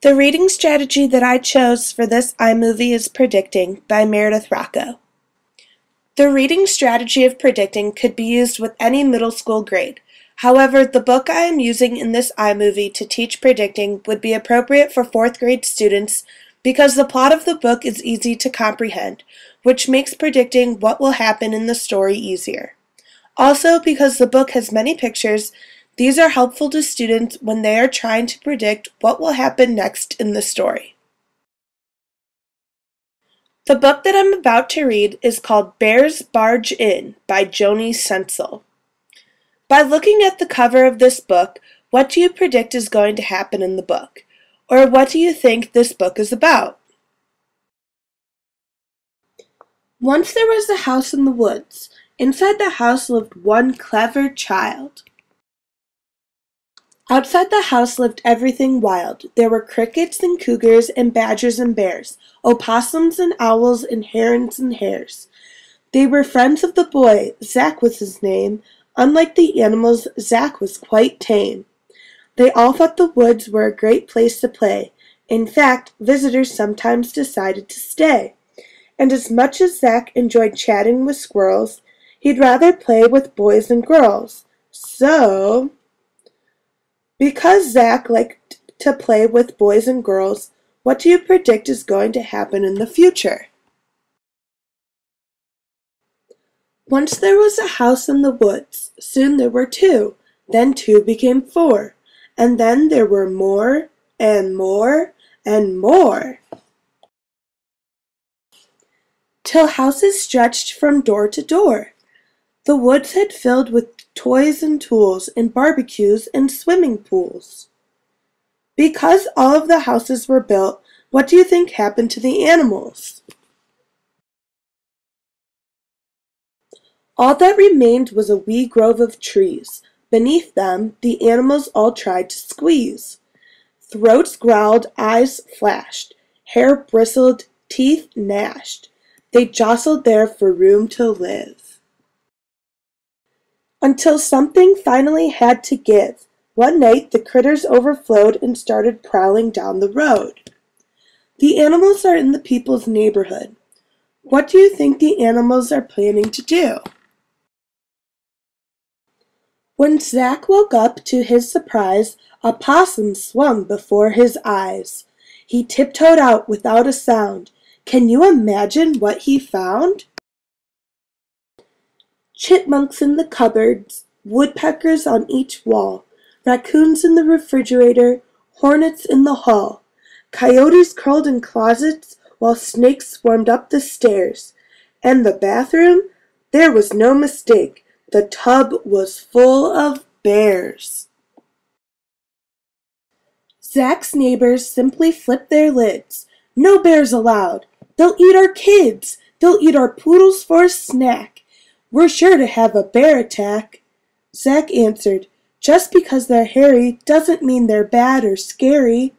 The reading strategy that I chose for this iMovie is Predicting by Meredith Rocco. The reading strategy of predicting could be used with any middle school grade. However, the book I am using in this iMovie to teach predicting would be appropriate for 4th grade students because the plot of the book is easy to comprehend, which makes predicting what will happen in the story easier. Also, because the book has many pictures, these are helpful to students when they are trying to predict what will happen next in the story. The book that I'm about to read is called Bears Barge In by Joni Sensel. By looking at the cover of this book, what do you predict is going to happen in the book? Or what do you think this book is about? Once there was a house in the woods. Inside the house lived one clever child. Outside the house lived everything wild. There were crickets and cougars and badgers and bears, opossums and owls and herons and hares. They were friends of the boy. Zach was his name. Unlike the animals, Zach was quite tame. They all thought the woods were a great place to play. In fact, visitors sometimes decided to stay. And as much as Zach enjoyed chatting with squirrels, he'd rather play with boys and girls. So, because Zach liked to play with boys and girls, what do you predict is going to happen in the future? Once there was a house in the woods. Soon there were 2. Then 2 became 4. And then there were more and more and more, till houses stretched from door to door. The woods had filled with toys and tools and barbecues and swimming pools. Because all of the houses were built, what do you think happened to the animals? All that remained was a wee grove of trees. Beneath them, the animals all tried to squeeze. Throats growled, eyes flashed, hair bristled, teeth gnashed. They jostled there for room to live. Until something finally had to give. One night the critters overflowed and started prowling down the road. The animals are in the people's neighborhood. What do you think the animals are planning to do? When Zach woke up, to his surprise, a possum swung before his eyes. He tiptoed out without a sound. Can you imagine what he found? Chipmunks in the cupboards, woodpeckers on each wall, raccoons in the refrigerator, hornets in the hall, coyotes curled in closets while snakes swarmed up the stairs. And the bathroom? There was no mistake. The tub was full of bears. Zach's neighbors simply flipped their lids. No bears allowed. They'll eat our kids. They'll eat our poodles for a snack. We're sure to have a bear attack. Zach answered, just because they're hairy doesn't mean they're bad or scary.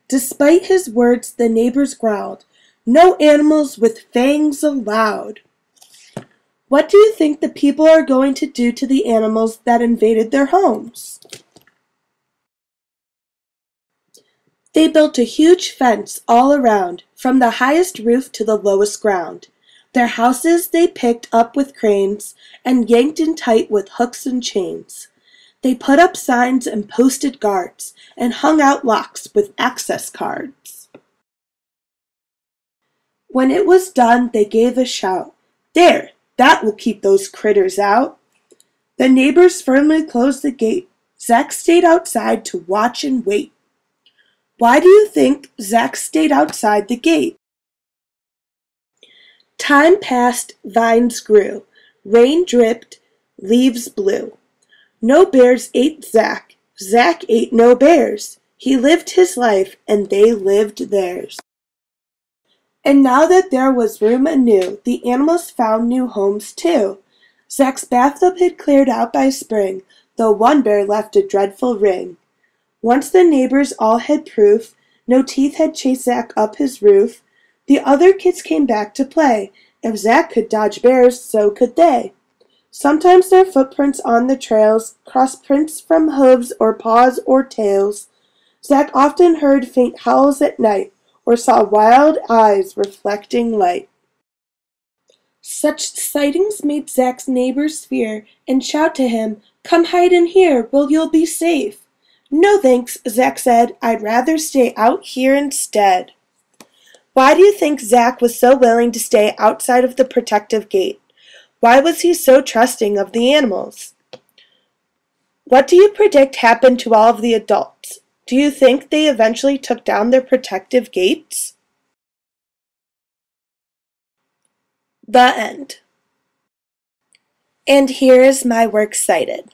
Despite his words, the neighbors growled, no animals with fangs allowed. What do you think the people are going to do to the animals that invaded their homes? They built a huge fence all around, from the highest roof to the lowest ground. Their houses they picked up with cranes and yanked in tight with hooks and chains. They put up signs and posted guards and hung out locks with access cards. When it was done, they gave a shout. There! That will keep those critters out. The neighbors firmly closed the gate. Zach stayed outside to watch and wait. Why do you think Zach stayed outside the gate? Time passed, vines grew. Rain dripped, leaves blew. No bears ate Zach. Zach ate no bears. He lived his life, and they lived theirs. And now that there was room anew, the animals found new homes too. Zach's bathtub had cleared out by spring, though one bear left a dreadful ring. Once the neighbors all had proof, no teeth had chased Zach up his roof. The other kids came back to play. If Zach could dodge bears, so could they. Sometimes their footprints on the trails crossed prints from hooves or paws or tails. Zack often heard faint howls at night or saw wild eyes reflecting light. Such sightings made Zack's neighbors fear and shout to him, "Come hide in here where you'll be safe." "No thanks," Zack said. "I'd rather stay out here instead." Why do you think Zack was so willing to stay outside of the protective gate? Why was he so trusting of the animals? What do you predict happened to all of the adults? Do you think they eventually took down their protective gates? The end. And here is my works cited.